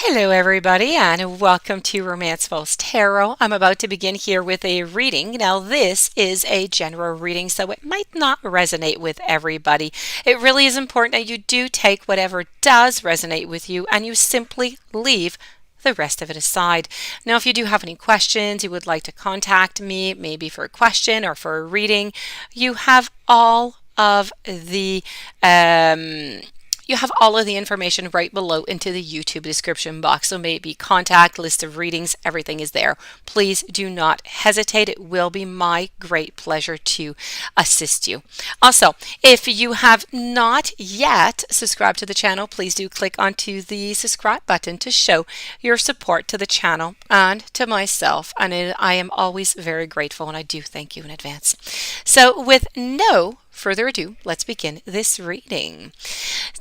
Hello everybody and welcome to Romance Falls Tarot. I'm about to begin here with a reading. Now this is a general reading, so it might not resonate with everybody. It really is important that you do take whatever does resonate with you and you simply leave the rest of it aside. Now if you do have any questions, you would like to contact me, maybe for a question or for a reading, you have all of the information right below into the YouTube description box. So maybe contact, list of readings, everything is there. Please do not hesitate. It will be my great pleasure to assist you. Also, if you have not yet subscribed to the channel, please do click onto the subscribe button to show your support to the channel and to myself. And I am always very grateful and I do thank you in advance. So with no further ado, let's begin this reading.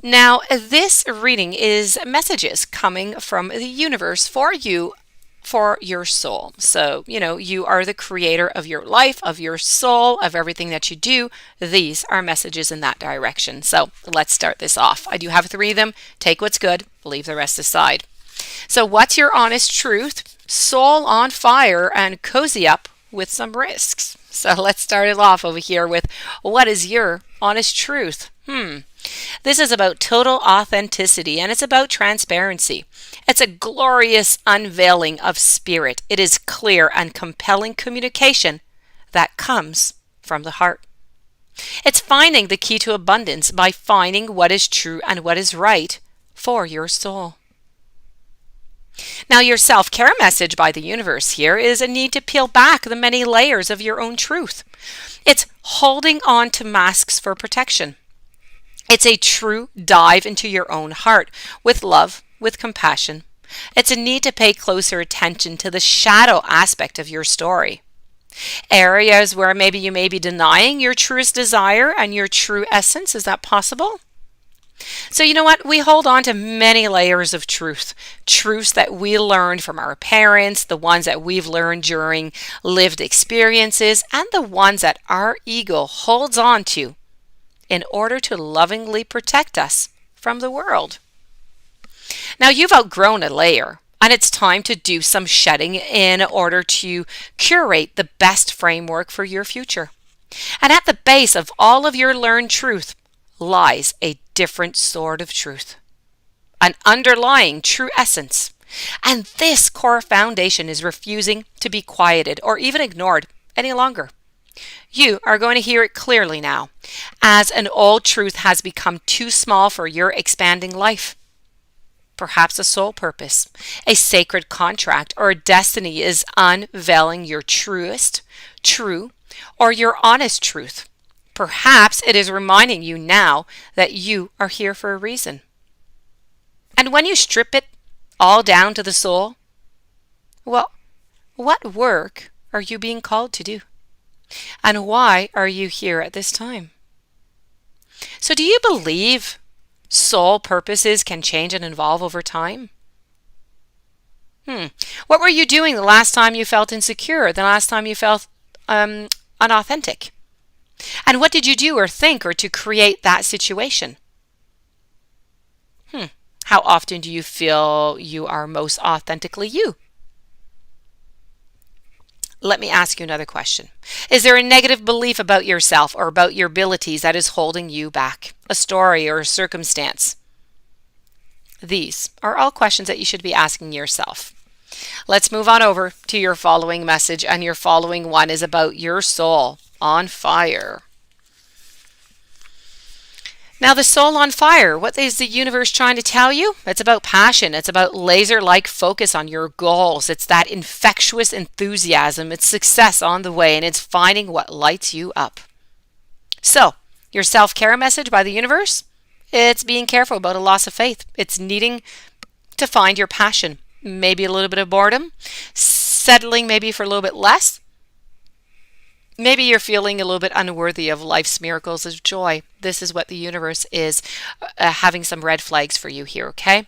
Now, this reading is messages coming from the universe for you, for your soul. So, you are the creator of your life, of your soul, of everything that you do. These are messages in that direction. So let's start this off. I do have 3 of them. Take what's good, leave the rest aside. So what's your honest truth? Soul on fire and cozy up with some risks. So let's start it off over here with what is your honest truth? This is about total authenticity and it's about transparency. It's a glorious unveiling of spirit. It is clear and compelling communication that comes from the heart. It's finding the key to abundance by finding what is true and what is right for your soul. Now, your self-care message by the universe here is a need to peel back the many layers of your own truth. It's holding on to masks for protection. It's a true dive into your own heart with love, with compassion. It's a need to pay closer attention to the shadow aspect of your story. Areas where maybe you may be denying your truest desire and your true essence. Is that possible? So you know what? We hold on to many layers of truths that we learned from our parents, the ones that we've learned during lived experiences, and the ones that our ego holds on to in order to lovingly protect us from the world. Now you've outgrown a layer, and it's time to do some shedding in order to curate the best framework for your future. And at the base of all of your learned truth lies a different sort of truth, an underlying true essence. And this core foundation is refusing to be quieted or even ignored any longer. You are going to hear it clearly now, as an old truth has become too small for your expanding life. Perhaps a soul purpose, a sacred contract, or a destiny is unveiling your truest, true, or your honest truth. Perhaps it is reminding you now that you are here for a reason. And when you strip it all down to the soul, well, what work are you being called to do? And why are you here at this time? So do you believe soul purposes can change and evolve over time? What were you doing the last time you felt insecure, the last time you felt unauthentic? And what did you do or think or to create that situation? How often do you feel you are most authentically you? Let me ask you another question. Is there a negative belief about yourself or about your abilities that is holding you back? A story or a circumstance? These are all questions that you should be asking yourself. Let's move on over to your following message, and your following one is about your soul on fire. Now, the soul on fire, what is the universe trying to tell you? It's about passion. It's about laser-like focus on your goals. It's that infectious enthusiasm. It's success on the way, and it's finding what lights you up. So, your self-care message by the universe? It's being careful about a loss of faith. It's needing to find your passion. Maybe a little bit of boredom. Settling maybe for a little bit less. Maybe you're feeling a little bit unworthy of life's miracles of joy. This is what the universe is having some red flags for you here, okay?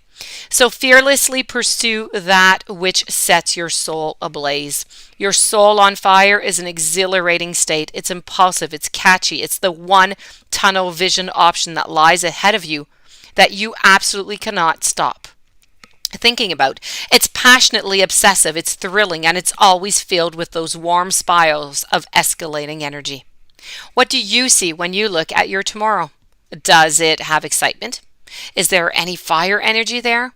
So fearlessly pursue that which sets your soul ablaze. Your soul on fire is an exhilarating state. It's impulsive. It's catchy. It's the one tunnel vision option that lies ahead of you that you absolutely cannot stop. thinking about. It's passionately obsessive, it's thrilling, and it's always filled with those warm spirals of escalating energy. What do you see when you look at your tomorrow? Does it have excitement? Is there any fire energy there?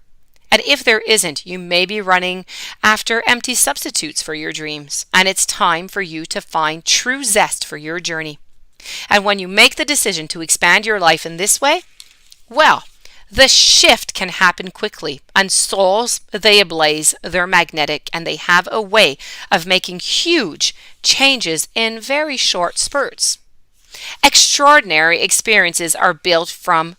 And if there isn't, you may be running after empty substitutes for your dreams, and it's time for you to find true zest for your journey. And when you make the decision to expand your life in this way, well, the shift can happen quickly, and souls, they ablaze, they're magnetic, and they have a way of making huge changes in very short spurts. Extraordinary experiences are built from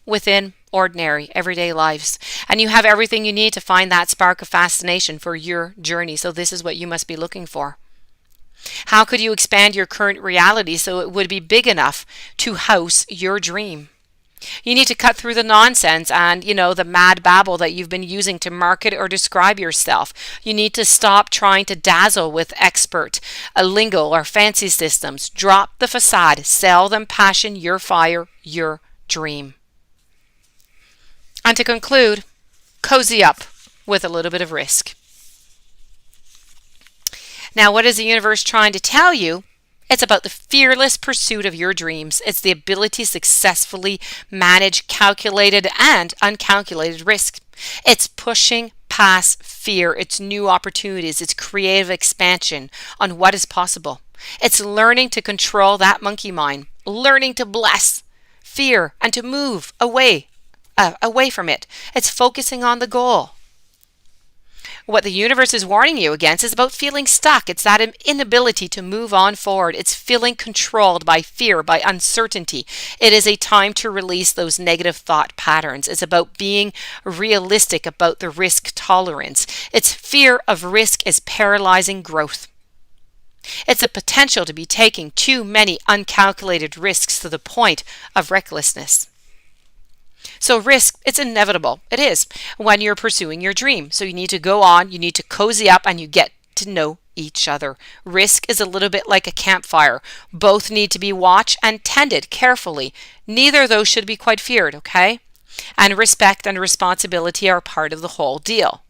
within ordinary, everyday lives, and you have everything you need to find that spark of fascination for your journey. So this is what you must be looking for. How could you expand your current reality so it would be big enough to house your dream? You need to cut through the nonsense and, the mad babble that you've been using to market or describe yourself. You need to stop trying to dazzle with expert lingo or fancy systems. Drop the facade. Sell them passion, your fire, your dream. And to conclude, cozy up with a little bit of risk. Now, what is the universe trying to tell you? It's about the fearless pursuit of your dreams. It's the ability to successfully manage calculated and uncalculated risk. It's pushing past fear. It's new opportunities. It's creative expansion on what is possible. It's learning to control that monkey mind, learning to bless fear and to move away from it. It's focusing on the goal. What the universe is warning you against is about feeling stuck. It's that inability to move on forward. It's feeling controlled by fear, by uncertainty. It is a time to release those negative thought patterns. It's about being realistic about the risk tolerance. Its fear of risk is paralyzing growth. It's a potential to be taking too many uncalculated risks to the point of recklessness. So risk, it's inevitable. It is when you're pursuing your dream. So you need to go on, you need to cozy up, and you get to know each other. Risk is a little bit like a campfire. Both need to be watched and tended carefully. Neither of those should be quite feared, okay? And respect and responsibility are part of the whole deal.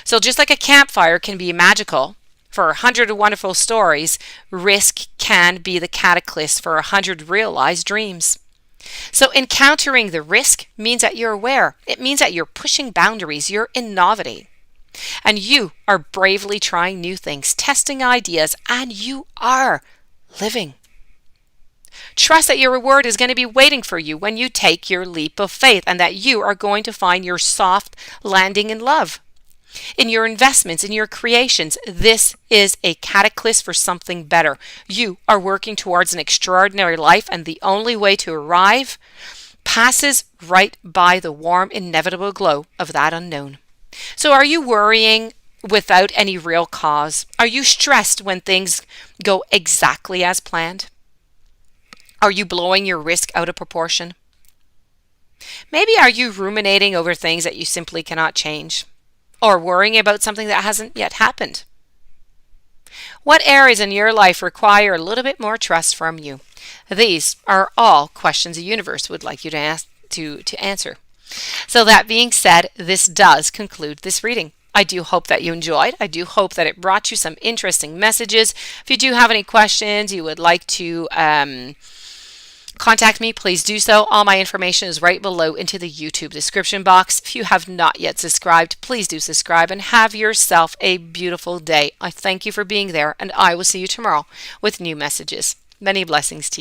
So just like a campfire can be magical for 100 wonderful stories, risk can be the catalyst for 100 realized dreams. So encountering the risk means that you're aware. It means that you're pushing boundaries, you're innovating. And you are bravely trying new things, testing ideas, and you are living. Trust that your reward is going to be waiting for you when you take your leap of faith, and that you are going to find your soft landing in love. In your investments, in your creations, this is a catalyst for something better. You are working towards an extraordinary life, and the only way to arrive passes right by the warm, inevitable glow of that unknown. So are you worrying without any real cause? Are you stressed when things go exactly as planned? Are you blowing your risk out of proportion? Maybe are you ruminating over things that you simply cannot change? Or worrying about something that hasn't yet happened? What areas in your life require a little bit more trust from you? These are all questions the universe would like you to answer. So that being said, this does conclude this reading. I do hope that you enjoyed. I do hope that it brought you some interesting messages. If you do have any questions you would like to contact me, please do so. All my information is right below into the YouTube description box. If you have not yet subscribed, please do subscribe and have yourself a beautiful day. I thank you for being there, and I will see you tomorrow with new messages. Many blessings to you.